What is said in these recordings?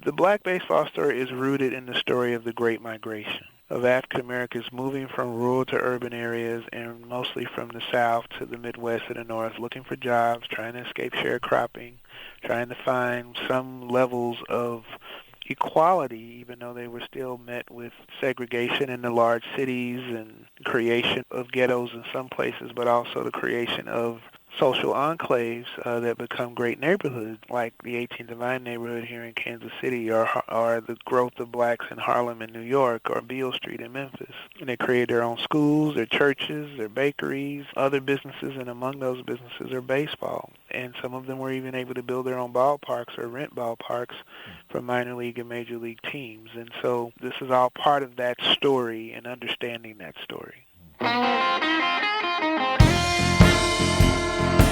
The black baseball story is rooted in the story of the Great Migration, of African Americans moving from rural to urban areas and mostly from the South to the Midwest and the North, looking for jobs, trying to escape sharecropping, trying to find some levels of equality, even though they were still met with segregation in the large cities and creation of ghettos in some places, but also the creation of social enclaves that become great neighborhoods, like the 18th and Vine neighborhood here in Kansas City, or the growth of blacks in Harlem and New York, or Beale Street in Memphis. And they created their own schools, their churches, their bakeries, other businesses, and among those businesses are baseball. And some of them were even able to build their own ballparks or rent ballparks for minor league and major league teams. And so this is all part of that story and understanding that story.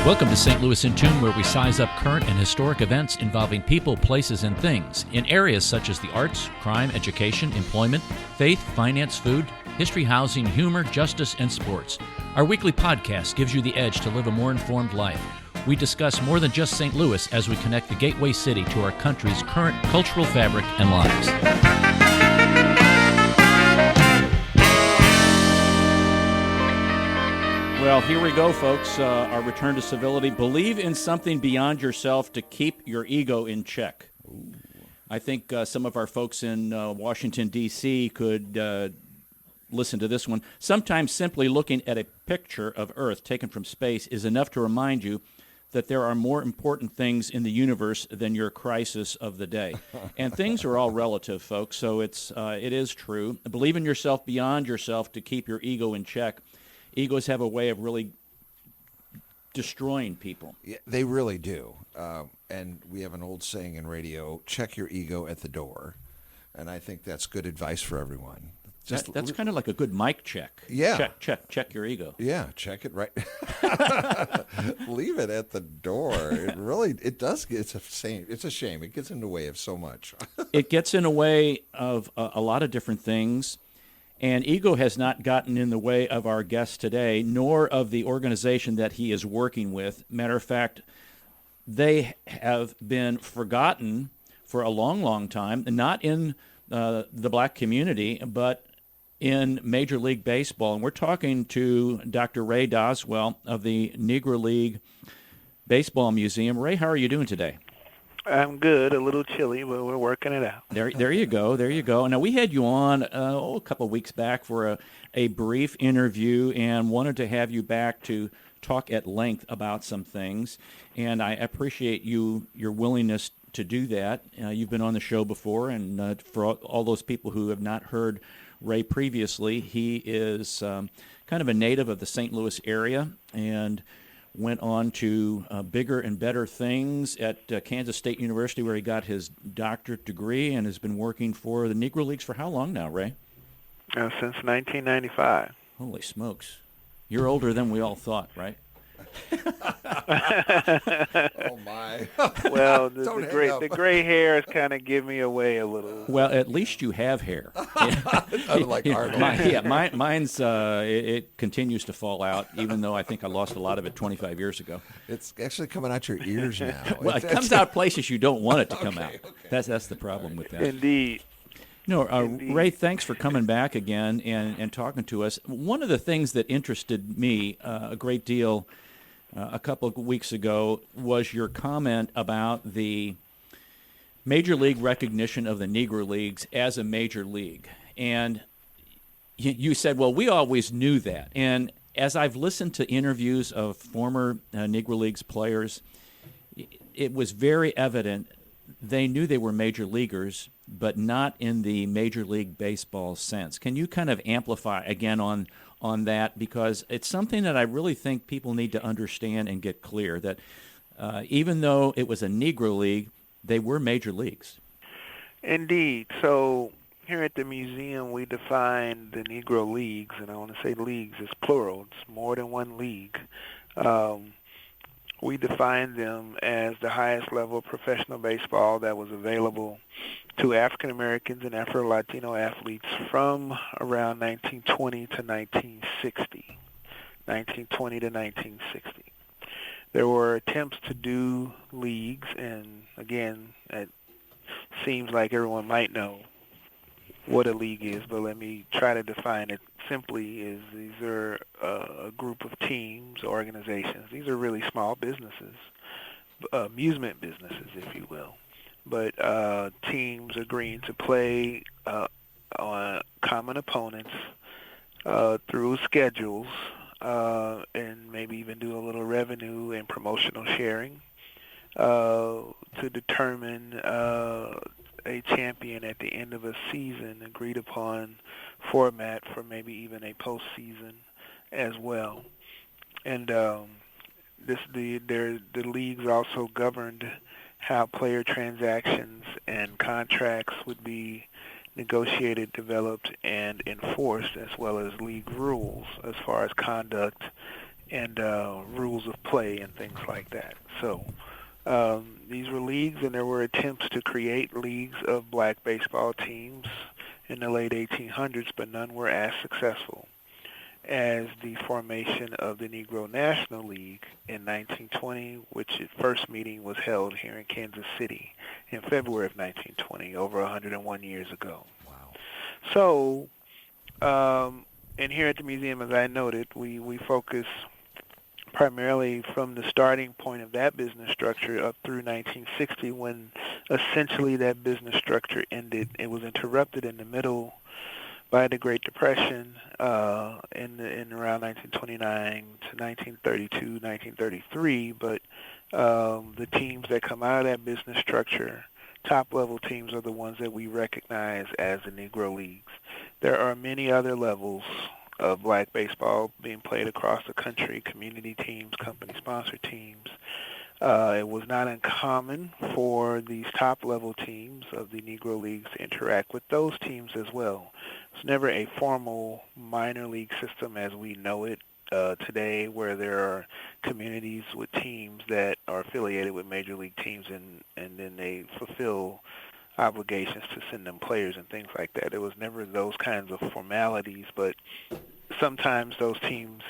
Welcome to St. Louis in Tune, where we size up current and historic events involving people, places, and things in areas such as the arts, crime, education, employment, faith, finance, food, history, housing, humor, justice, and sports. Our weekly podcast gives you the edge to live a more informed life. We discuss more than just St. Louis as we connect the gateway city to our country's current cultural fabric and lives. Well, here we go, folks. Our return to civility. Believe in something beyond yourself to keep your ego in check. Ooh. I think some of our folks in Washington, D.C. could listen to this one. Sometimes simply looking at a picture of Earth taken from space is enough to remind you that there are more important things in the universe than your crisis of the day. And things are all relative, folks, so it is true. Believe in yourself beyond yourself to keep your ego in check. Egos have a way of really destroying people. Yeah, they really do. And we have an old saying in radio, check your ego at the door. And I think that's good advice for everyone. That's kind of like a good mic check. Yeah. Check your ego. Yeah, check it right. Leave it at the door. It does. It's a shame. It gets in the way of so much. It gets in the way of a lot of different things. And ego has not gotten in the way of our guest today, nor of the organization that he is working with. Matter of fact, they have been forgotten for a long, long time, not in the black community, but in Major League Baseball. And we're talking to Dr. Ray Doswell of the Negro League Baseball Museum. Ray, how are you doing today? I'm good, a little chilly, but we're working it out. There you go. Now, we had you on a couple of weeks back for a brief interview and wanted to have you back to talk at length about some things. And I appreciate your willingness to do that. You've been on the show before, and for all those people who have not heard Ray previously, he is kind of a native of the St. Louis area and went on to bigger and better things at Kansas State University, where he got his doctorate degree and has been working for the Negro Leagues for how long now, Ray? Since 1995. Holy smokes. You're older than we all thought, right? Oh, my. Well, the gray hairs kind of give me away a little. Well, at least you have hair. Like Arnold. Mine's, it continues to fall out, even though I think I lost a lot of it 25 years ago. It's actually coming out your ears now. Well, it comes out places you don't want it to come out. Okay. That's the problem with that. Indeed. No, Ray, thanks for coming back again and talking to us. One of the things that interested me a great deal a couple of weeks ago was your comment about the major league recognition of the Negro Leagues as a major league. And you said, well, we always knew that. And as I've listened to interviews of former Negro Leagues players, it was very evident they knew they were major leaguers, but not in the Major League Baseball sense. Can you kind of amplify again on that? Because it's something that I really think people need to understand and get clear, that even though it was a Negro League, they were major leagues. Indeed. So here at the museum, we define the Negro Leagues, and I want to say leagues is plural. It's more than one league. We define them as the highest level of professional baseball that was available to African Americans and Afro-Latino athletes from around 1920 to 1960. 1920 to 1960. There were attempts to do leagues, and again, at seems like everyone might know what a league is, but let me try to define it simply. Is these are a group of teams, organizations. These are really small businesses, amusement businesses, if you will. But teams agreeing to play on common opponents through schedules and maybe even do a little revenue and promotional sharing to determine a champion at the end of a season, agreed upon format for maybe even a postseason as well. And the leagues also governed how player transactions and contracts would be negotiated, developed, and enforced, as well as league rules as far as conduct and rules of play and things like that. So these were leagues, and there were attempts to create leagues of black baseball teams in the late 1800s, but none were as successful as the formation of the Negro National League in 1920, which its first meeting was held here in Kansas City in February of 1920, over 101 years ago. Wow. So, and here at the museum, as I noted, we focus primarily from the starting point of that business structure up through 1960, when essentially that business structure ended. It was interrupted in the middle by the Great Depression in around 1929 to 1932, 1933, but the teams that come out of that business structure, top-level teams, are the ones that we recognize as the Negro Leagues. There are many other levels of black baseball being played across the country, community teams, company-sponsored teams. It was not uncommon for these top-level teams of the Negro Leagues to interact with those teams as well. It's never a formal minor league system as we know it today, where there are communities with teams that are affiliated with major league teams, and then they fulfill obligations to send them players and things like that. It was never those kinds of formalities, but sometimes those teams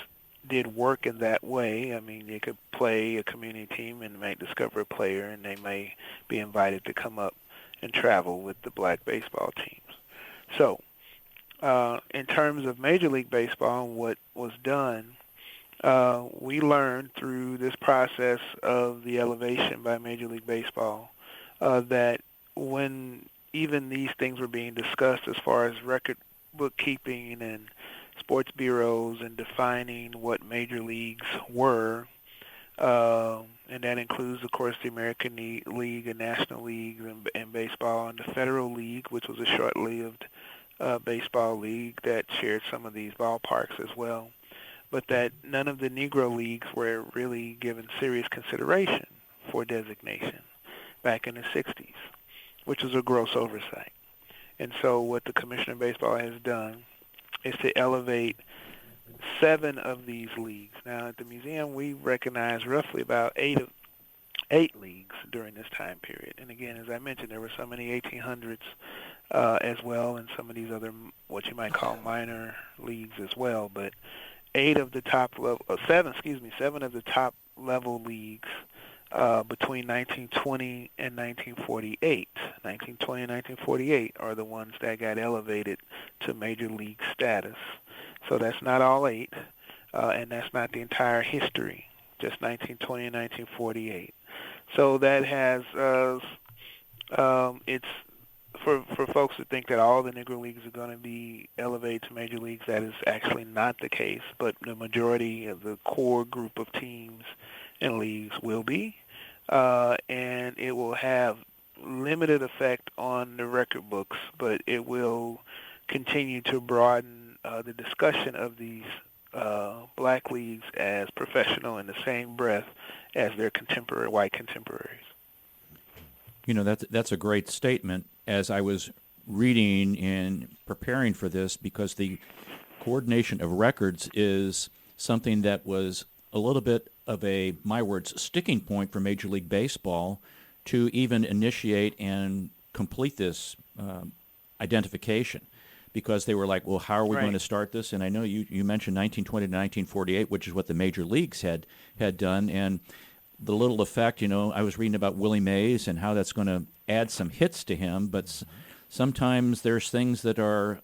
did work in that way. I mean, you could play a community team and might discover a player, and they may be invited to come up and travel with the black baseball teams. So, in terms of Major League Baseball and what was done, we learned through this process of the elevation by Major League Baseball that when even these things were being discussed as far as record bookkeeping and sports bureaus and defining what major leagues were, and that includes, of course, the American League and National Leagues and baseball, and the Federal League, which was a short-lived baseball league that shared some of these ballparks as well, but that none of the Negro Leagues were really given serious consideration for designation back in the 60s, which was a gross oversight. And so what the Commissioner of Baseball has done is to elevate 7 of these leagues. Now, at the museum, we recognize roughly about 8 leagues during this time period. And again, as I mentioned, there were some in the 1800s as well, and some of these other, what you might call minor leagues as well. But 7 of the top level leagues between 1920 and 1948. 1920 and 1948 are the ones that got elevated to major league status. So that's not all 8, and that's not the entire history, just 1920 and 1948. So that has, it's for folks to think that all the Negro Leagues are going to be elevated to major leagues. That is actually not the case, but the majority of the core group of teams and leagues will be, and it will have limited effect on the record books, but it will continue to broaden the discussion of these black leagues as professional in the same breath as their white contemporaries. You know, that's a great statement. As I was reading and preparing for this, because the coordination of records is something that was a little bit of a, my words, sticking point for Major League Baseball to even initiate and complete this identification, because they were like, well, how are we going to start this? And I know you mentioned 1920 to 1948, which is what the major leagues had done. And the little effect, I was reading about Willie Mays and how that's going to add some hits to him, but sometimes there's things that are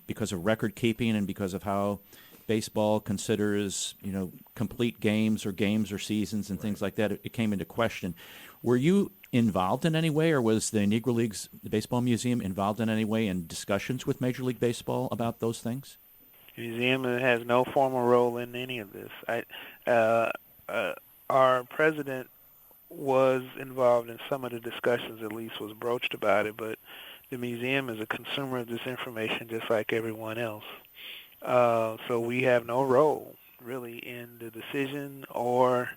because of record keeping and because of how baseball considers, complete games or seasons and things like that, it came into question. Were you involved in any way, or was the Negro Leagues Baseball Museum involved in any way in discussions with Major League Baseball about those things? The museum has no formal role in any of this. Our president was involved in some of the discussions, at least was broached about it, but the museum is a consumer of this information just like everyone else. So we have no role, really, in the decision or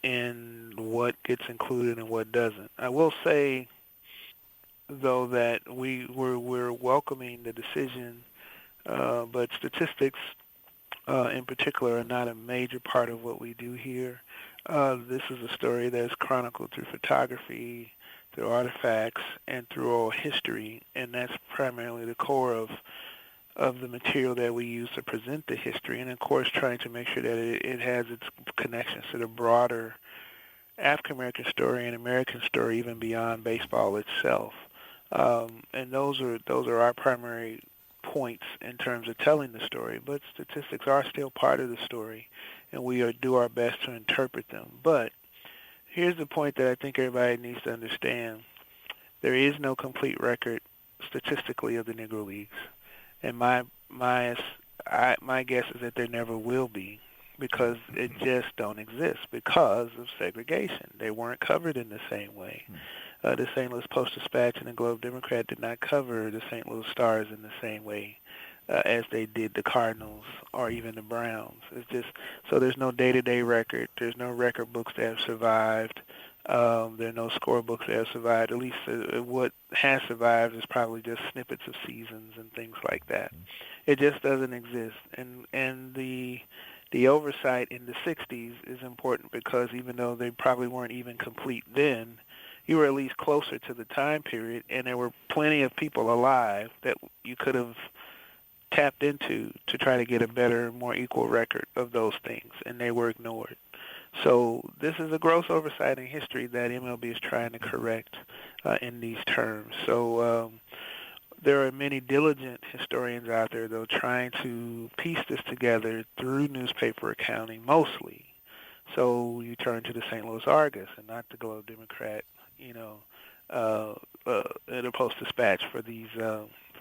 in what gets included and what doesn't. I will say, though, that we're welcoming the decision, but statistics in particular are not a major part of what we do here. This is a story that's chronicled through photography, through artifacts, and through oral history, and that's primarily the core of the material that we use to present the history, and of course trying to make sure that it has its connections to the broader African-American story and American story, even beyond baseball itself. And those are our primary points in terms of telling the story, but statistics are still part of the story, and we do our best to interpret them. But here's the point that I think everybody needs to understand. There is no complete record statistically of the Negro Leagues, and my guess is that there never will be, because it just don't exist because of segregation. They weren't covered in the same way. The St. Louis Post-Dispatch and the Globe-Democrat did not cover the St. Louis Stars in the same way as they did the Cardinals or even the Browns. It's just, so there's no day-to-day record. There's no record books that have survived. There are no scorebooks that have survived. At least what has survived is probably just snippets of seasons and things like that. It just doesn't exist. And the oversight in the 60s is important because even though they probably weren't even complete then, you were at least closer to the time period, and there were plenty of people alive that you could have tapped into to try to get a better, more equal record of those things, and they were ignored. So this is a gross oversight in history that MLB is trying to correct in these terms. So there are many diligent historians out there, though, trying to piece this together through newspaper accounting mostly. So you turn to the St. Louis Argus and not the Globe-Democrat, the Post-Dispatch for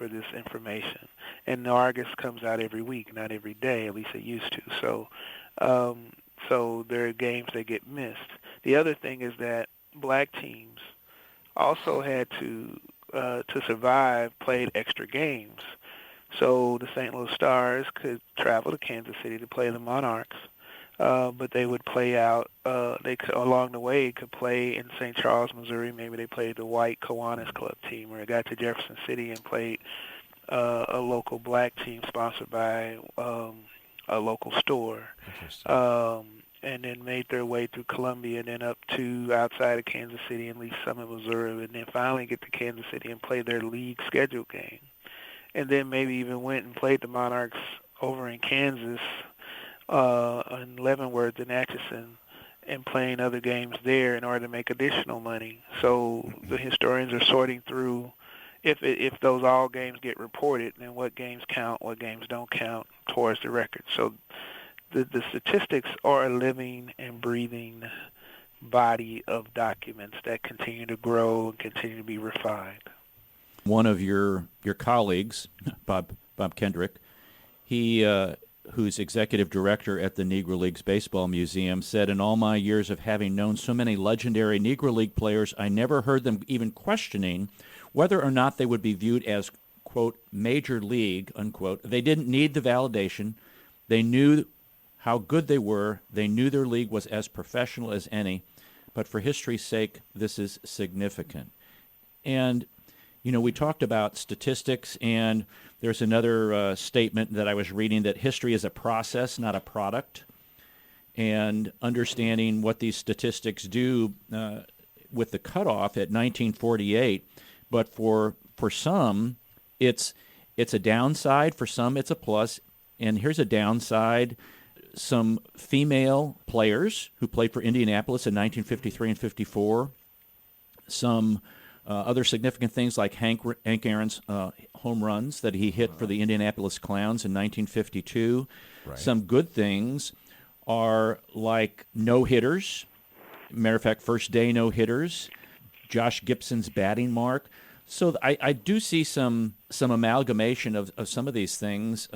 this information. And the Argus comes out every week, not every day, at least it used to. So there are games that get missed. The other thing is that black teams also had to survive, played extra games. So the St. Louis Stars could travel to Kansas City to play the Monarchs, but they would play out. Along the way could play in St. Charles, Missouri. Maybe they played the white Kiwanis Club team, or they got to Jefferson City and played a local black team sponsored by a local store, and then made their way through Columbia and then up to outside of Kansas City and at least some of Missouri, and then finally get to Kansas City and play their league scheduled game. And then maybe even went and played the Monarchs over in Kansas, in Leavenworth and Atchison, and playing other games there in order to make additional money. So the historians are sorting through if those all games get reported, then what games count, what games don't count towards the record. So the statistics are a living and breathing body of documents that continue to grow and continue to be refined. One of your colleagues, Bob Kendrick, he who's executive director at the Negro Leagues Baseball Museum, said, "In all my years of having known so many legendary Negro League players, I never heard them even questioning whether or not they would be viewed as, quote, major league, unquote. They didn't need the validation. They knew how good they were. They knew their league was as professional as any. But for history's sake, this is significant." And, we talked about statistics, and there's another statement that I was reading that history is a process, not a product. And understanding what these statistics do with the cutoff at 1948, but for some, it's a downside. For some, it's a plus. And here's a downside. some female players who played for Indianapolis in 1953 and 54, some other significant things like Hank Aaron's home runs that he hit for the Indianapolis Clowns in 1952. Right. Some good things are like no-hitters. Matter of fact, first day no-hitters. Josh Gibson's batting mark. So I do see some amalgamation of some of these things,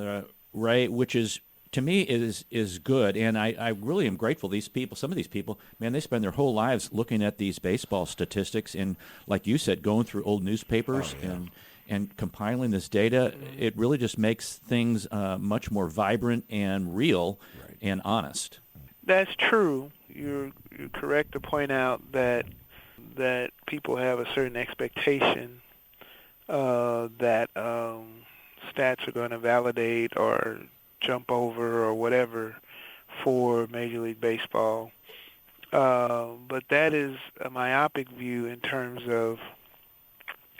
right, which is, to me, is good. And I really am grateful. These people, some of these people, man, they spend their whole lives looking at these baseball statistics and, like you said, going through old newspapers and compiling this data. It really just makes things much more vibrant and real and honest. That's true. You're correct to point out that people have a certain expectation that stats are going to validate or jump over or whatever for Major League Baseball. But that is a myopic view in terms of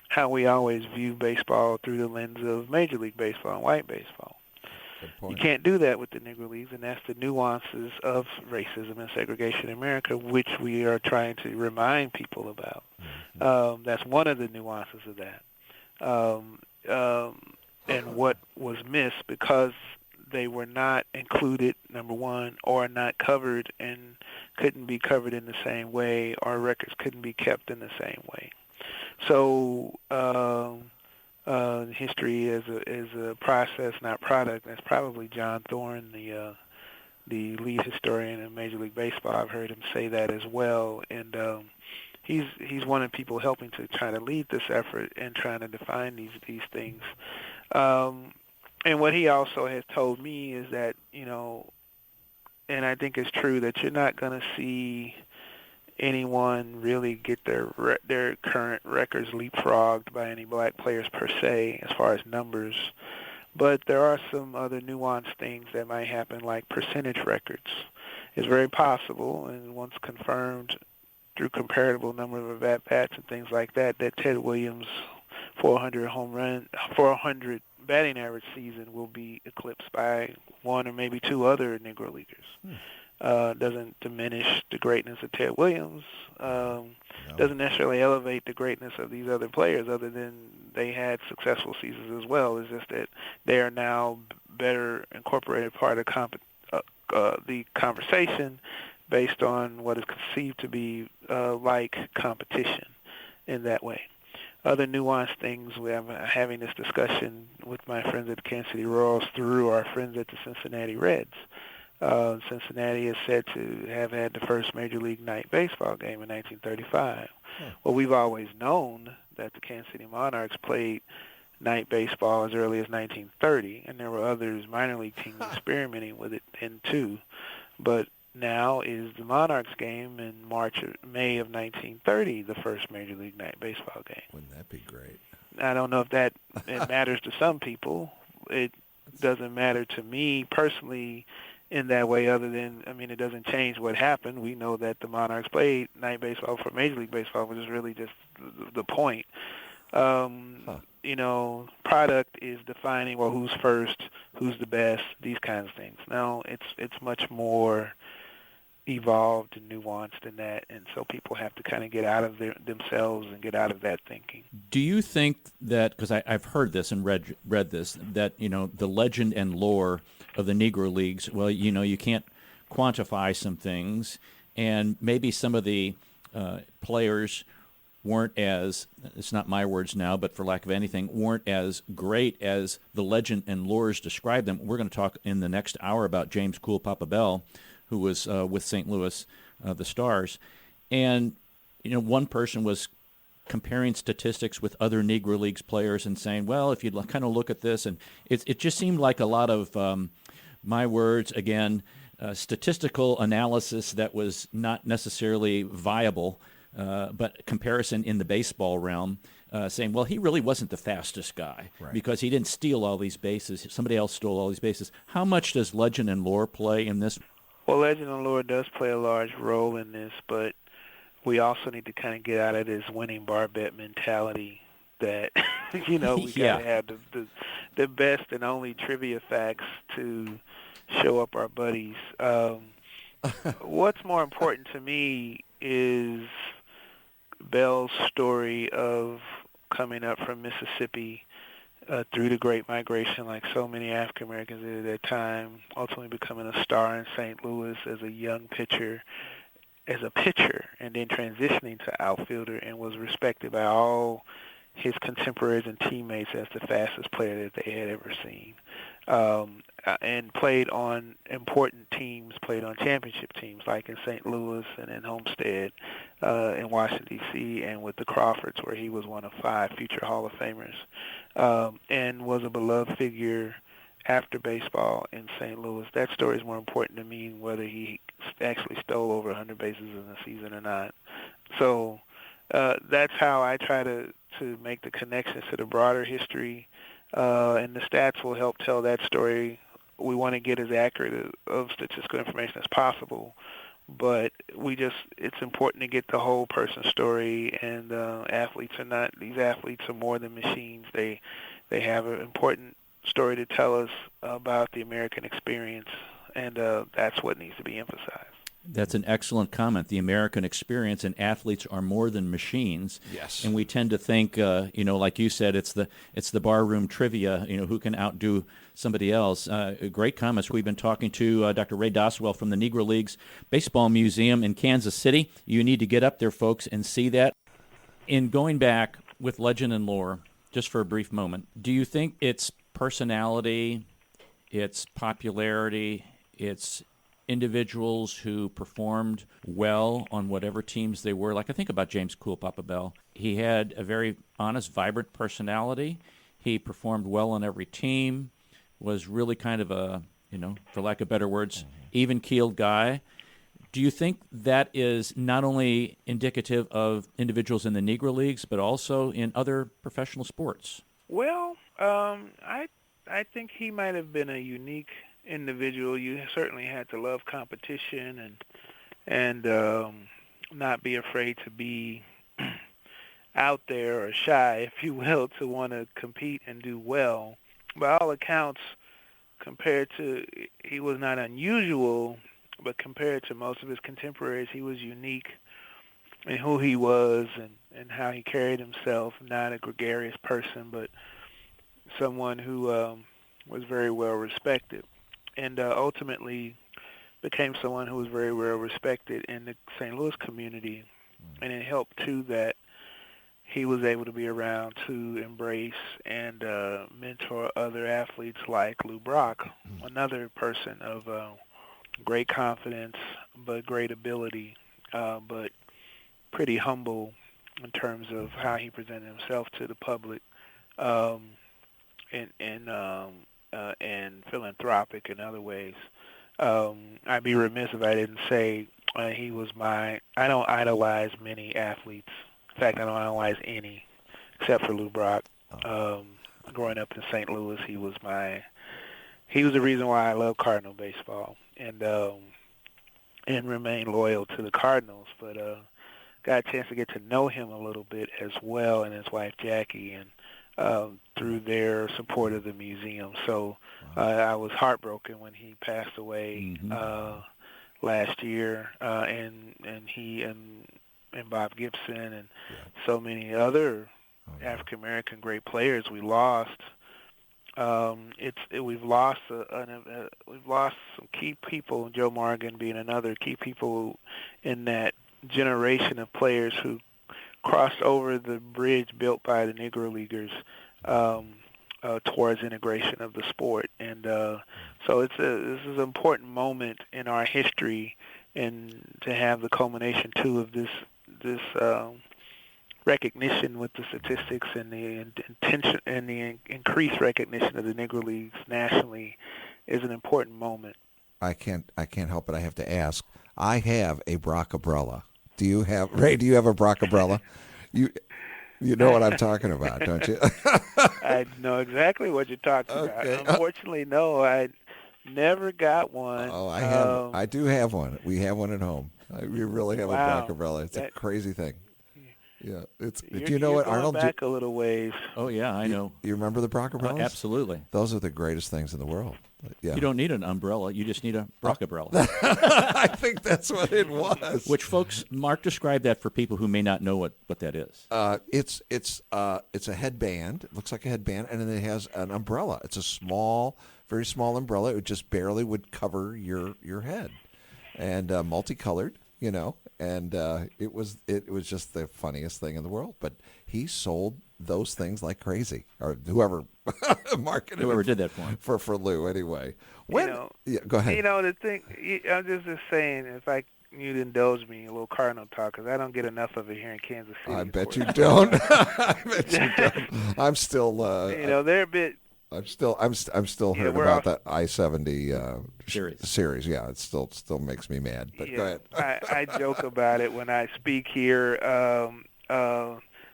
how we always view baseball through the lens of Major League Baseball and white baseball. You can't do that with the Negro Leagues, and that's the nuances of racism and segregation in America, which we are trying to remind people about. That's one of the nuances of that. And what was missed because they were not included, number one, or not covered and couldn't be covered in the same way, or records couldn't be kept in the same way. So history is a process, not product. That's probably John Thorne, the lead historian in Major League Baseball. I've heard him say that as well, and he's one of the people helping to try to lead this effort and trying to define these things. And what he also has told me is that, and I think it's true, that you're not going to see anyone really get their current records leapfrogged by any black players per se as far as numbers. But there are some other nuanced things that might happen, like percentage records. It's very possible, and once confirmed through comparable number of at-bats and things like that Ted Williams' 400 batting average season will be eclipsed by one or maybe two other Negro Leaguers. Doesn't diminish the greatness of Ted Williams. Doesn't necessarily elevate the greatness of these other players, other than they had successful seasons as well. It's just that they are now better incorporated part of the conversation based on what is conceived to be like competition in that way. Other nuanced things, we have having this discussion with my friends at the Kansas City Royals through our friends at the Cincinnati Reds. Cincinnati is said to have had the first Major League night baseball game in 1935. Well, we've always known that the Kansas City Monarchs played night baseball as early as 1930, and there were others, minor league teams, experimenting with it then too. But now is the Monarchs game in May of 1930, the first Major League night baseball game. Wouldn't that be great? I don't know if it matters to some people. It doesn't matter to me personally in that way, other than, it doesn't change what happened. We know that the Monarchs played night baseball for Major League Baseball, which is really just the point. Product is defining, well, who's first, who's the best, these kinds of things. Now, it's much more evolved and nuanced than that, and so people have to kind of get out of themselves and get out of that thinking. Do you think that, because I've heard this and read this, that the legend and lore of the Negro Leagues, well, you can't quantify some things, and maybe some of the players weren't as, it's not my words now, but for lack of anything, weren't as great as the legend and lores describe them. We're going to talk in the next hour about James Cool Papa Bell, who was with St. Louis, the Stars. And, one person was comparing statistics with other Negro Leagues players and saying, well, if you kind of look at this, and it just seemed like a lot of, my words, again, statistical analysis that was not necessarily viable, but comparison in the baseball realm, saying, well, he really wasn't the fastest guy because he didn't steal all these bases. Somebody else stole all these bases. How much does legend and lore play in this? Well, legend and lore does play a large role in this, but we also need to kind of get out of this winning bar bet mentality that, we got to have the best and only trivia facts to show up our buddies. What's more important to me is Bell's story of coming up from Mississippi through the Great Migration, like so many African Americans did at that time, ultimately becoming a star in St. Louis as a young pitcher, and then transitioning to outfielder, and was respected by all his contemporaries and teammates as the fastest player that they had ever seen. And played on important teams, played on championship teams like in St. Louis and in Homestead, in Washington, D.C., and with the Crawfords, where he was one of 5 future Hall of Famers, and was a beloved figure after baseball in St. Louis. That story is more important to me than whether he actually stole over 100 bases in a season or not. So that's how I try to make the connections to the broader history, and the stats will help tell that story. We want to get as accurate of statistical information as possible, but it's important to get the whole person's story, and these athletes are more than machines. They have an important story to tell us about the American experience, and that's what needs to be emphasized. That's an excellent comment. The American experience, and athletes are more than machines. Yes. And we tend to think, like you said, it's the barroom trivia. Who can outdo somebody else? Great comments. We've been talking to Dr. Ray Doswell from the Negro Leagues Baseball Museum in Kansas City. You need to get up there, folks, and see that. In going back with legend and lore, just for a brief moment, do you think it's personality, its popularity, its individuals who performed well on whatever teams they were? Like, I think about James Cool Papa Bell. He had a very honest, vibrant personality. He performed well on every team, was really kind of a, for lack of better words, even-keeled guy. Do you think that is not only indicative of individuals in the Negro Leagues, but also in other professional sports? Well, I think he might have been a unique individual. You certainly had to love competition and not be afraid to be out there or shy, if you will, to want to compete and do well. By all accounts, he was not unusual, but compared to most of his contemporaries, he was unique in who he was and how he carried himself. Not a gregarious person, but someone who was very well respected, and ultimately became someone who was very well respected in the St. Louis community. And it helped, too, that he was able to be around to embrace and mentor other athletes like Lou Brock, another person of great confidence but great ability, but pretty humble in terms of how he presented himself to the public, and philanthropic in other ways. I'd be remiss if I didn't say he was I don't idolize many athletes. In fact, I don't idolize any, except for Lou Brock. Growing up in St. Louis, he was the reason why I love Cardinal baseball, and remain loyal to the Cardinals. But got a chance to get to know him a little bit as well, and his wife Jackie, and through their support of the museum. So I was heartbroken when he passed away last year, and he and Bob Gibson and so many other African American great players we lost. We've lost some key people, Joe Morgan being another key people in that generation of players who crossed over the bridge built by the Negro Leaguers towards integration of the sport. And so this is an important moment in our history, and to have the culmination too of this recognition with the statistics and the intention and the increased recognition of the Negro Leagues nationally is an important moment. I can't help it. I have to ask. I have a Brock umbrella. Do you have, Ray? Do you have a Brock umbrella? You know what I'm talking about, don't you? I know exactly what you're talking about. Unfortunately, no, I never got one. Oh, I do have one. We have one at home. We really have a Brock umbrella. It's a crazy thing. Yeah, do you know You're what going Arnold? back a little ways. Oh, yeah, I know. You remember the Brockabrellas? Absolutely. Those are the greatest things in the world. Yeah. You don't need an umbrella. You just need a Brockabrella. I think that's what it was. Which, folks, Mark described that for people who may not know what that is. It's a headband. It looks like a headband, and then it has an umbrella. It's a small, very small umbrella. It just barely would cover your head, and multicolored. And it was just the funniest thing in the world. But he sold those things like crazy, or whoever marketed whoever did that for him. For Lou anyway. Yeah, go ahead. The thing, I'm just saying, if you'd indulge me a little Cardinal talk, because I don't get enough of it here in Kansas City. I bet you don't. I bet you don't. I'm still. They're a bit. I'm still hurt about that I-70 series. Yeah, it still makes me mad. But go ahead. I joke about it when I speak here.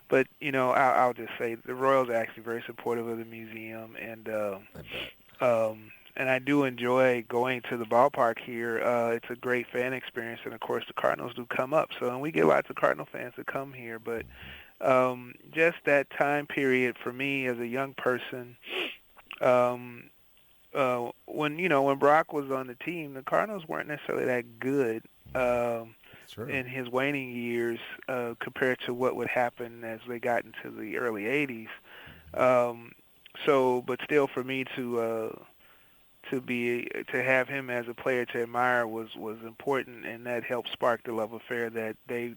But I'll just say the Royals are actually very supportive of the museum, and I do enjoy going to the ballpark here. It's a great fan experience, and of course the Cardinals do come up. And we get lots of Cardinal fans that come here. But just that time period for me as a young person. When Brock was on the team, the Cardinals weren't necessarily that good in his waning years compared to what would happen as they got into the early 80s. But still, for me to have him as a player to admire was important, and that helped spark the love affair that they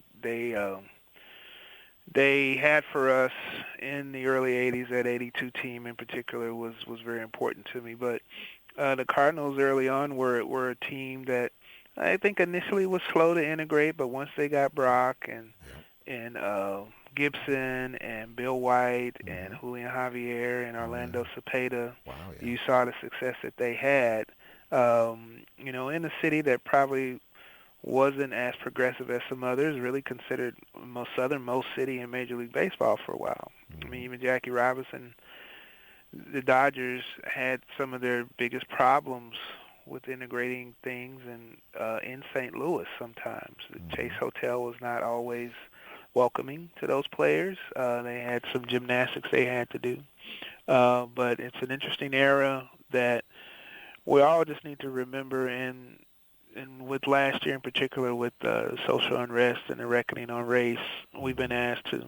had for us in the early 80s. That 82 team in particular was very important to me. But the Cardinals early on were a team that I think initially was slow to integrate, but once they got Brock and Gibson and Bill White and Julian Javier and Orlando Cepeda, you saw the success that they had. In a city that probably wasn't as progressive as some others, really considered most southernmost city in Major League Baseball for a while. I mean, even Jackie Robinson, the Dodgers had some of their biggest problems with integrating things in St. Louis sometimes. The Chase Hotel was not always welcoming to those players. They had some gymnastics they had to do. But it's an interesting era that we all just need to remember, and with last year in particular, with social unrest and the reckoning on race, we've been asked to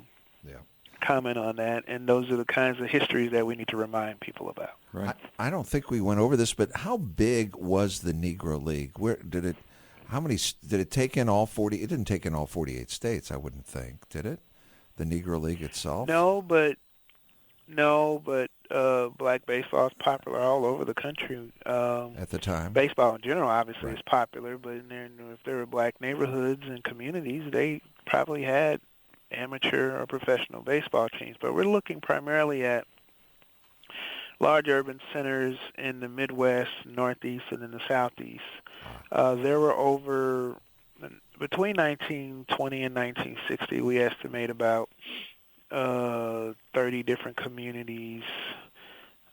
comment on that, and those are the kinds of histories that we need to remind people about. Right. I don't think we went over this, but how big was the Negro League? How many did it take in all 40? It didn't take in all 48 states, I wouldn't think, did it? The Negro League itself? No, but black baseball is popular all over the country. At the time? Baseball in general, obviously, is popular, but if there were black neighborhoods and communities, they probably had amateur or professional baseball teams. But we're looking primarily at large urban centers in the Midwest, Northeast, and in the Southeast. There were between 1920 and 1960, we estimate about 30 different communities,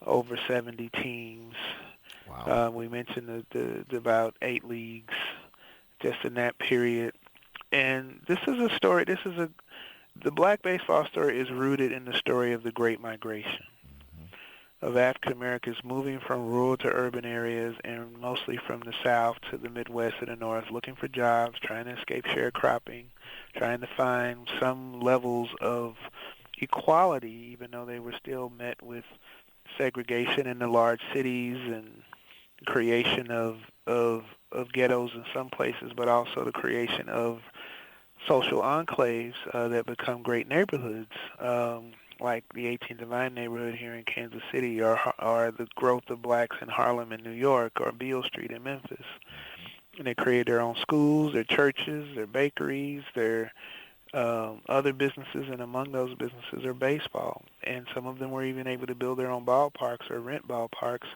over 70 teams. Wow. We mentioned the about 8 leagues just in that period. And this is a story, the black baseball story is rooted in the story of the Great Migration of African Americans moving from rural to urban areas, and mostly from the South to the Midwest and the North, looking for jobs, trying to escape sharecropping, trying to find some levels of equality, even though they were still met with segregation in the large cities and creation of ghettos in some places, but also the creation of social enclaves that become great neighborhoods, like the 18th and Vine neighborhood here in Kansas City, or the growth of blacks in Harlem in New York, or Beale Street in Memphis. And they created their own schools, their churches, their bakeries, their other businesses, and among those businesses are baseball. And some of them were even able to build their own ballparks or rent ballparks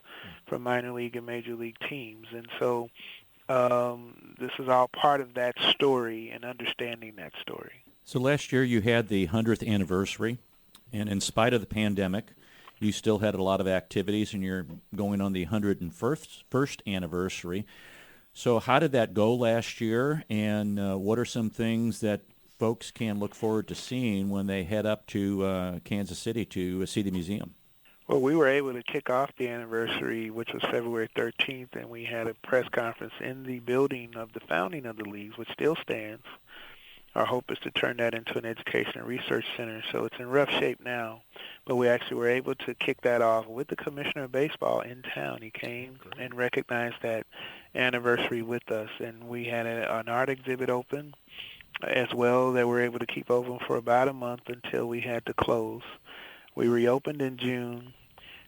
for minor league and major league teams. And so this is all part of that story and understanding that story. So last year you had the 100th anniversary, and in spite of the pandemic, you still had a lot of activities, and you're going on the 101st anniversary. So how did that go last year, and what are some things that folks can look forward to seeing when they head up to Kansas City to see the museum? Well, we were able to kick off the anniversary, which was February 13th, and we had a press conference in the building of the founding of the leagues, which still stands. Our hope is to turn that into an education and research center, so it's in rough shape now. But we actually were able to kick that off with the Commissioner of Baseball in town. He came and recognized that anniversary with us, and we had an art exhibit open as well that we were able to keep open for about a month until we had to close. We reopened in June,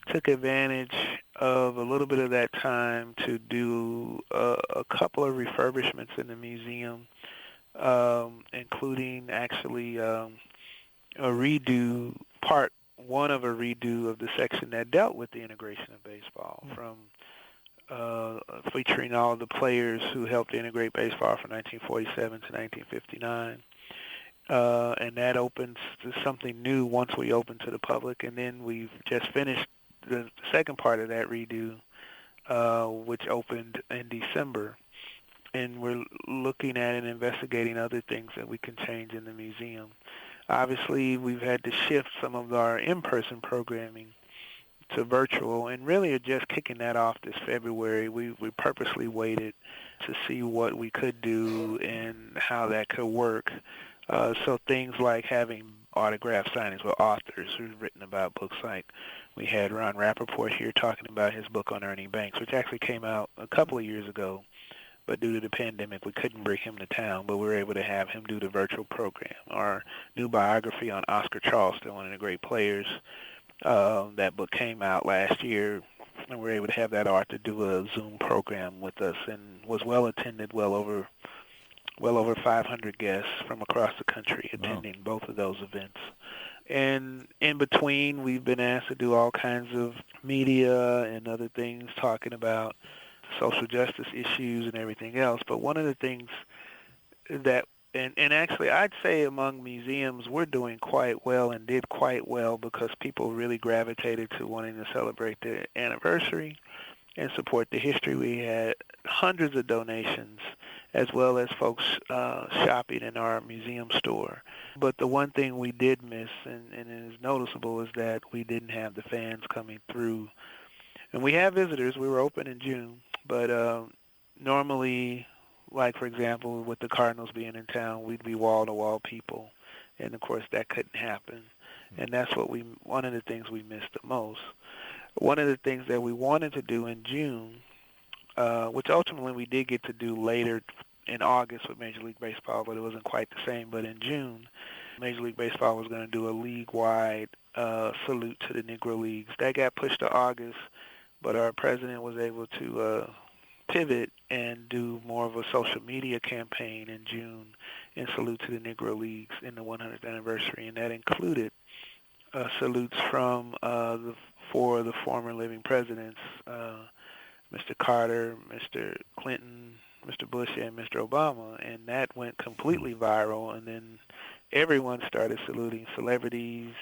took advantage of a little bit of that time to do a couple of refurbishments in the museum, including actually a redo, part one of a redo of the section that dealt with the integration of baseball, from featuring all the players who helped integrate baseball from 1947 to 1959. And that opens to something new once we open to the public. And then we've just finished the second part of that redo, which opened in December. And we're looking at and investigating other things that we can change in the museum. Obviously, we've had to shift some of our in-person programming to virtual, and really are just kicking that off this February. We purposely waited to see what we could do and how that could work. So things like having autograph signings with authors who've written about books, like we had Ron Rappaport here talking about his book on Ernie Banks, which actually came out a couple of years ago, but due to the pandemic, we couldn't bring him to town, but we were able to have him do the virtual program. Our new biography on Oscar Charleston, one of the great players, that book came out last year, and we were able to have that author do a Zoom program with us, and was well attended, well over 500 guests from across the country attending both of those events. And in between, we've been asked to do all kinds of media and other things talking about social justice issues and everything else. But one of the things that, and actually I'd say among museums, we're doing quite well and did quite well because people really gravitated to wanting to celebrate the anniversary and support the history. We had hundreds of donations, as well as folks shopping in our museum store. But the one thing we did miss, and it is noticeable, is that we didn't have the fans coming through. And we have visitors. We were open in June, but normally, like, for example, with the Cardinals being in town, we'd be wall-to-wall people. And, of course, that couldn't happen. And that's one of the things we missed the most. One of the things that we wanted to do in June, which ultimately we did get to do later in August with Major League Baseball, but it wasn't quite the same. But in June, Major League Baseball was going to do a league-wide salute to the Negro Leagues. That got pushed to August, but our president was able to pivot and do more of a social media campaign in June in salute to the Negro Leagues in the 100th anniversary, and that included salutes from four of the former living presidents, Mr. Carter, Mr. Clinton, Mr. Bush, and Mr. Obama, and that went completely viral, and then everyone started saluting celebrities,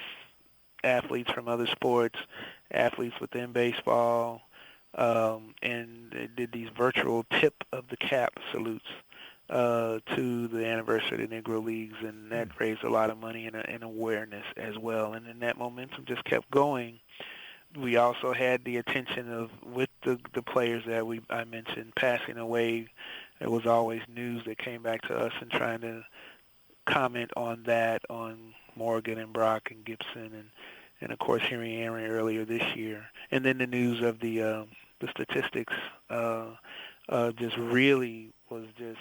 athletes from other sports, athletes within baseball, and they did these virtual tip-of-the-cap salutes to the anniversary of the Negro Leagues, and that raised a lot of money and awareness as well, and then that momentum just kept going. We also had the attention of, with the players that I mentioned passing away, it was always news that came back to us and trying to comment on that, on Morgan and Brock and Gibson, and of course hearing Aaron earlier this year. And then the news of the statistics just really was just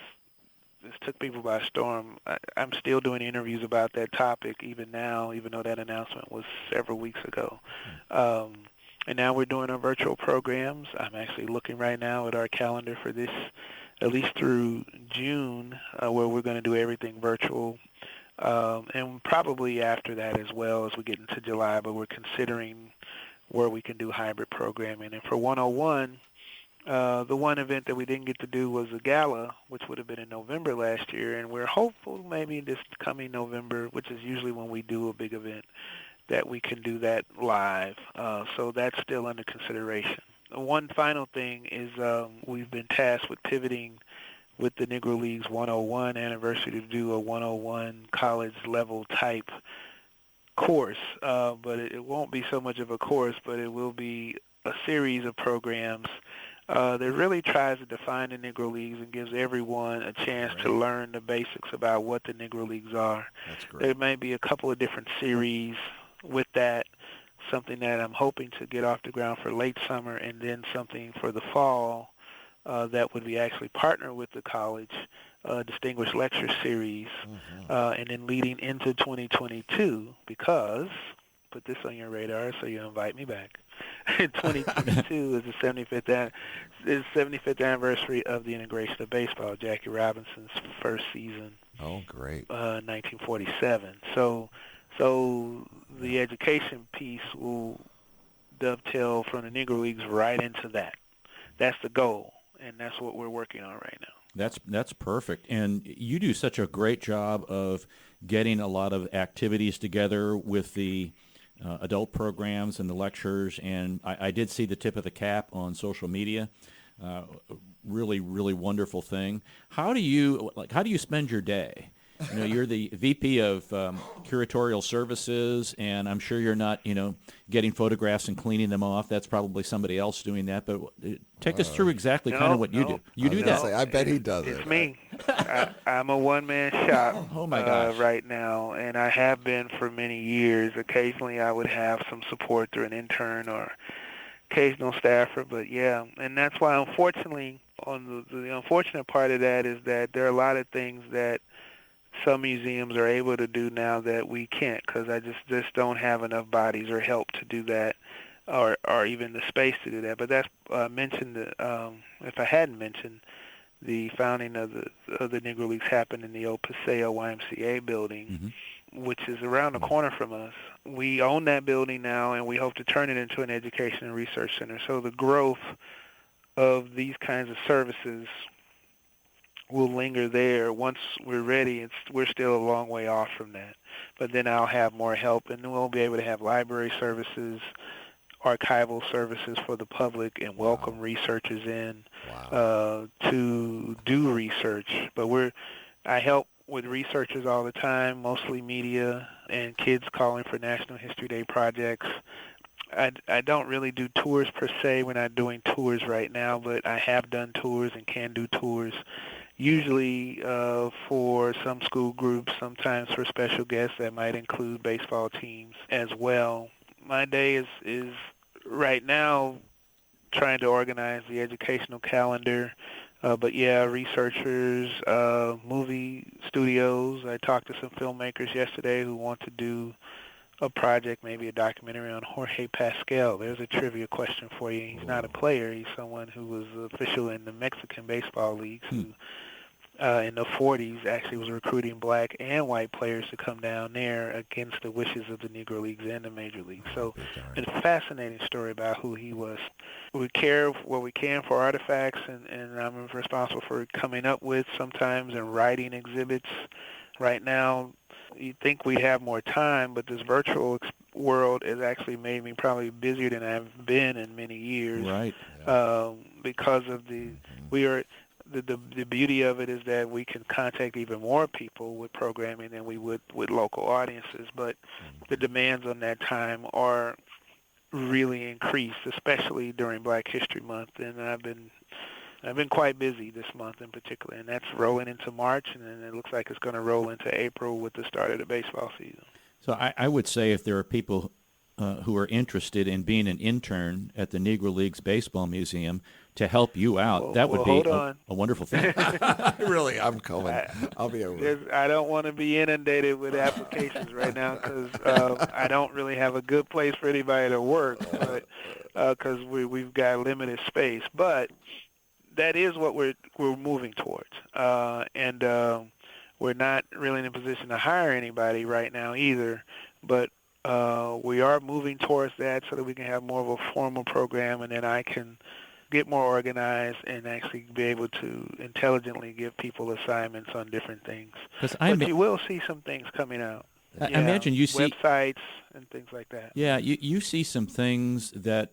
took people by storm. I'm still doing interviews about that topic even now, even though that announcement was several weeks ago. And now we're doing our virtual programs. I'm actually looking right now at our calendar for this, at least through June, where we're going to do everything virtual. And probably after that as well as we get into July, but we're considering where we can do hybrid programming. And for 101, the one event that we didn't get to do was a gala, which would have been in November last year, and we're hopeful maybe this coming November, which is usually when we do a big event, that we can do that live. So that's still under consideration. One final thing is we've been tasked with pivoting with the Negro Leagues 101 anniversary to do a 101 college level type course, but it won't be so much of a course, but it will be a series of programs that really tries to define the Negro Leagues and gives everyone a chance to learn the basics about what the Negro Leagues are. That's great. There may be a couple of different series with that, something that I'm hoping to get off the ground for late summer, and then something for the fall that would be actually partnered with the college, Distinguished Lecture Series, and then leading into 2022, because, put this on your radar so you invite me back, 2022 is the 75th anniversary of the integration of baseball, Jackie Robinson's first season. Oh, great. 1947. So the education piece will dovetail from the Negro Leagues right into that. That's the goal, and that's what we're working on right now. That's perfect. And you do such a great job of getting a lot of activities together with the adult programs and the lectures, and I did see the tip of the cap on social media. Really, really wonderful thing. How do you spend your day? You know, you're the VP of Curatorial Services, and I'm sure you're not, getting photographs and cleaning them off. That's probably somebody else doing that. But take us through exactly kind of what you do. You do that. I bet he does it. It's me. I'm a one-man shop oh my gosh. Right now, and I have been for many years. Occasionally I would have some support through an intern or occasional staffer, but yeah. And that's why, unfortunately, on the unfortunate part of that is that there are a lot of things that some museums are able to do now that we can't, because I just don't have enough bodies or help to do that, or even the space to do that. But that's mentioned. If I hadn't mentioned, the founding of the Negro Leagues happened in the old Paseo YMCA building, which is around the corner from us. We own that building now, and we hope to turn it into an education and research center. So the growth of these kinds of services will linger there. Once we're ready, we're still a long way off from that. But then I'll have more help, and then we'll be able to have library services, archival services for the public, and welcome researchers in to do research. But I help with researchers all the time, mostly media and kids calling for National History Day projects. I don't really do tours per se. We're not doing tours right now, but I have done tours and can do tours, usually for some school groups, sometimes for special guests that might include baseball teams as well. My day is right now trying to organize the educational calendar, but yeah, researchers, movie studios. I talked to some filmmakers yesterday who want to do a project, maybe a documentary on Jorge Pascal. There's a trivia question for you. He's not a player. He's someone who was official in the Mexican baseball leagues who in the 40s actually was recruiting black and white players to come down there against the wishes of the Negro Leagues and the Major Leagues. So it's a fascinating story about who he was. We care what we can for artifacts, and I'm responsible for coming up with sometimes and writing exhibits. Right now, you'd think we'd have more time, but this virtual world has actually made me probably busier than I've been in many years. Right. Because of the beauty of it is that we can contact even more people with programming than we would with local audiences, but the demands on that time are really increased, especially during Black History Month, and I've been quite busy this month in particular, and that's rolling into March, and then it looks like it's going to roll into April with the start of the baseball season. So I would say if there are people who are interested in being an intern at the Negro Leagues Baseball Museum to help you out, that would be a wonderful thing. Really, I'm coming. I'll be over. I don't want to be inundated with applications right now because I don't really have a good place for anybody to work, but because we've got limited space. But that is what we're moving towards, and we're not really in a position to hire anybody right now either. But we are moving towards that so that we can have more of a formal program, and then I can get more organized and actually be able to intelligently give people assignments on different things. But you will see some things coming out. I imagine you see websites and things like that. Yeah, you see some things that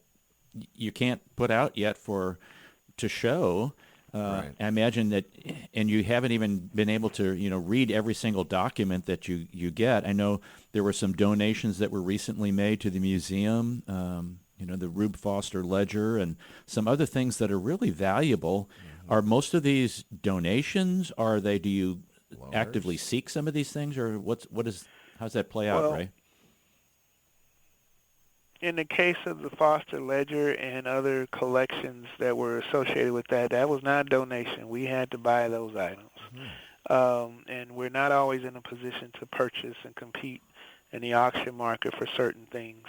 you can't put out yet to show. Right. I imagine that, and you haven't even been able to, read every single document that you get. I know there were some donations that were recently made to the museum, the Rube Foster Ledger and some other things that are really valuable. Mm-hmm. Are most of these donations, do you actively seek some of these things, or how's that play out, Ray? In the case of the Foster Ledger and other collections that were associated with that was not a donation. We had to buy those items. Mm-hmm. And we're not always in a position to purchase and compete in the auction market for certain things.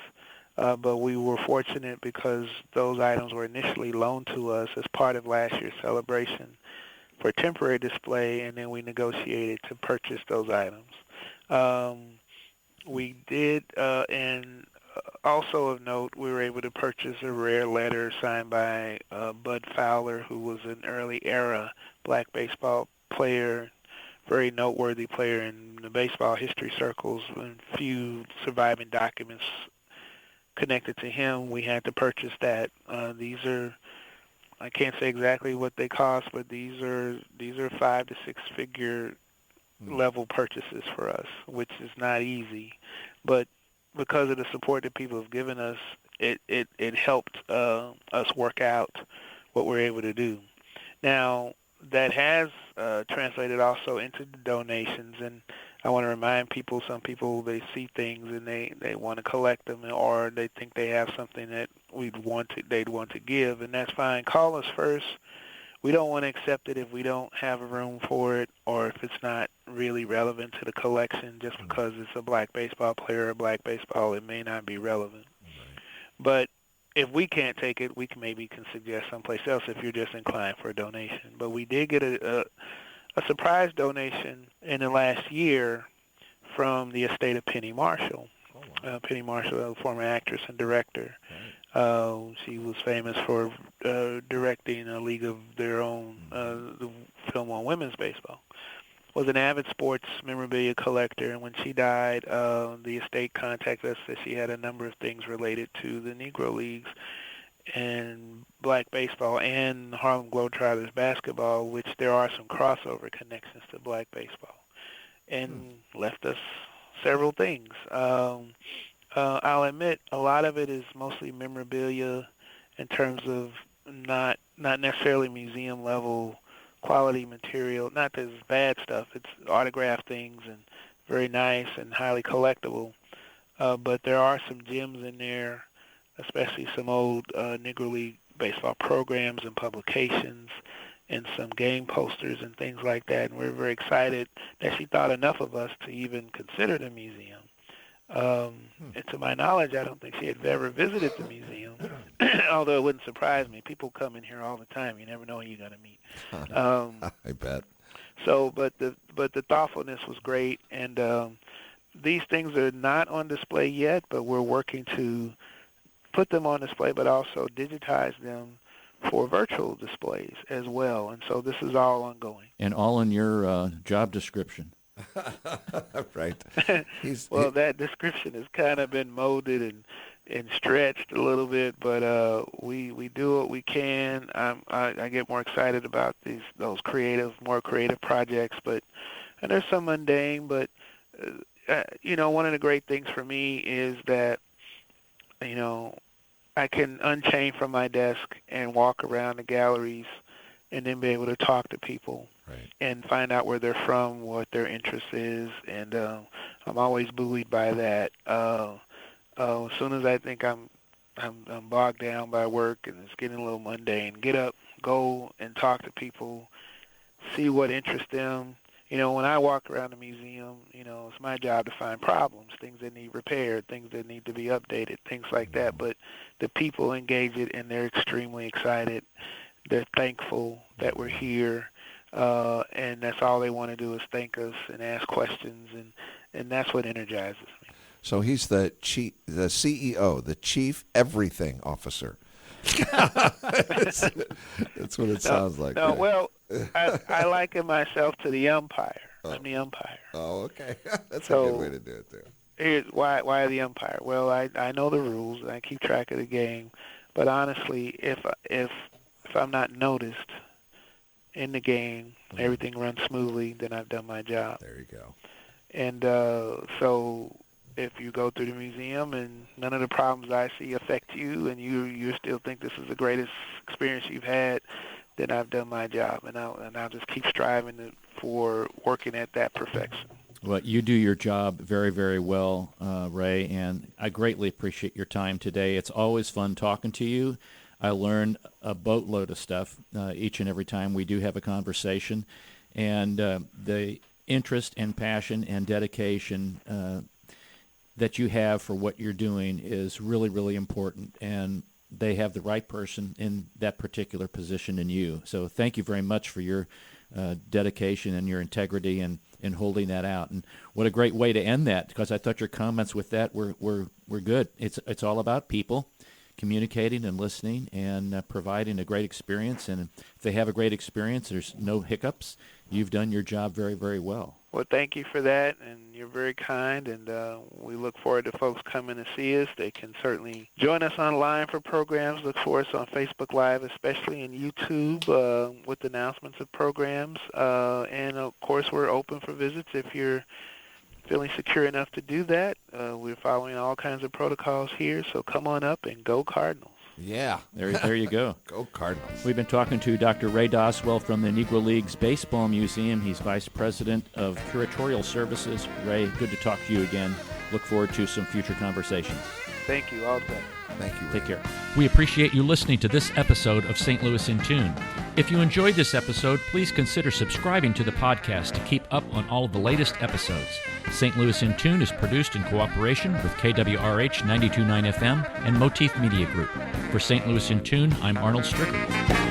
But we were fortunate because those items were initially loaned to us as part of last year's celebration for temporary display, and then we negotiated to purchase those items. We did, and also of note, we were able to purchase a rare letter signed by Bud Fowler, who was an early era black baseball player, very noteworthy player in the baseball history circles, and few surviving documents connected to him. We had to purchase that. These are, I can't say exactly what they cost, but these are 5 to 6 figure level purchases for us, which is not easy, but because of the support that people have given us, it helped us work out what we're able to do. Now, that has translated also into the donations, and I want to remind people, some people, they see things and they want to collect them, or they think they have something that they'd want to give, and that's fine. Call us first. We don't want to accept it if we don't have a room for it, or if it's not really relevant to the collection. Just because it's a black baseball player or black baseball, it may not be relevant. Right. But if we can't take it, we maybe can suggest someplace else if you're just inclined for a donation. But we did get a surprise donation in the last year from the estate of Penny Marshall. Oh, wow. Penny Marshall, a former actress and director. Right. She was famous for directing A League of Their Own, the film on women's baseball. Was an avid sports memorabilia collector, and when she died, the estate contacted us that she had a number of things related to the Negro Leagues and black baseball and Harlem Globetrotters basketball, which there are some crossover connections to black baseball, and left us several things. I'll admit a lot of it is mostly memorabilia in terms of not necessarily museum level quality material. Not that it's bad stuff. It's autographed things and very nice and highly collectible. But there are some gems in there, especially some old Negro League baseball programs and publications and some game posters and things like that. And we're very excited that she thought enough of us to even consider the museum. And to my knowledge, I don't think she had ever visited the museum, although it wouldn't surprise me. People come in here all the time. You never know who you're going to meet. I bet. So, but the thoughtfulness was great, and these things are not on display yet, but we're working to put them on display, but also digitize them for virtual displays as well. And so this is all ongoing. And all in your job description. Right. That description has kind of been molded and stretched a little bit, but we do what we can. I get more excited about those more creative projects, and there's some mundane, but one of the great things for me is that I can unchain from my desk and walk around the galleries and then be able to talk to people. Right. And find out where they're from, what their interest is, and I'm always buoyed by that. As soon as I think I'm bogged down by work and it's getting a little mundane, get up, go and talk to people, see what interests them. When I walk around the museum, it's my job to find problems, things that need repaired, things that need to be updated, things like that. But the people engage it, and they're extremely excited. They're thankful that we're here. And that's all they want to do is thank us and ask questions, and that's what energizes me. So he's the CEO, the Chief Everything Officer. That's what it sounds like. No, well, I liken myself to the umpire. Oh. I'm the umpire. Oh, okay. That's a good way to do it, too. Here's why the umpire. Well, I know the rules, and I keep track of the game. But honestly, if I'm not noticed, in the game, everything runs smoothly, then I've done my job. There you go. And so if you go through the museum and none of the problems I see affect you and you still think this is the greatest experience you've had, then I've done my job. And I'll just keep striving for working at that perfection. Well, you do your job very, very well, Ray, and I greatly appreciate your time today. It's always fun talking to you. I learn a boatload of stuff each and every time we do have a conversation, and the interest and passion and dedication that you have for what you're doing is really, really important, and they have the right person in that particular position in you. So thank you very much for your dedication and your integrity and holding that out. And what a great way to end that, because I thought your comments with that were good. It's all about people communicating and listening and providing a great experience. And if they have a great experience, there's no hiccups. You've done your job very, very well. Well, thank you for that, and you're very kind, and we look forward to folks coming to see us. They can certainly join us online for programs. Look for us on Facebook Live, especially, and YouTube with announcements of programs. And, of course, we're open for visits if you're feeling secure enough to do that. We're following all kinds of protocols here, so come on up and go Cardinals. Yeah. There you go. Go Cardinals. We've been talking to Dr. Ray Doswell from the Negro Leagues Baseball Museum. He's Vice President of Curatorial Services. Ray, good to talk to you again. Look forward to some future conversations. Thank you. All the best. Thank you, Ray. Take care. We appreciate you listening to this episode of St. Louis in Tune. If you enjoyed this episode, please consider subscribing to the podcast to keep up on all of the latest episodes. St. Louis in Tune is produced in cooperation with KWRH 92.9 FM and Motif Media Group. For St. Louis in Tune, I'm Arnold Stricker.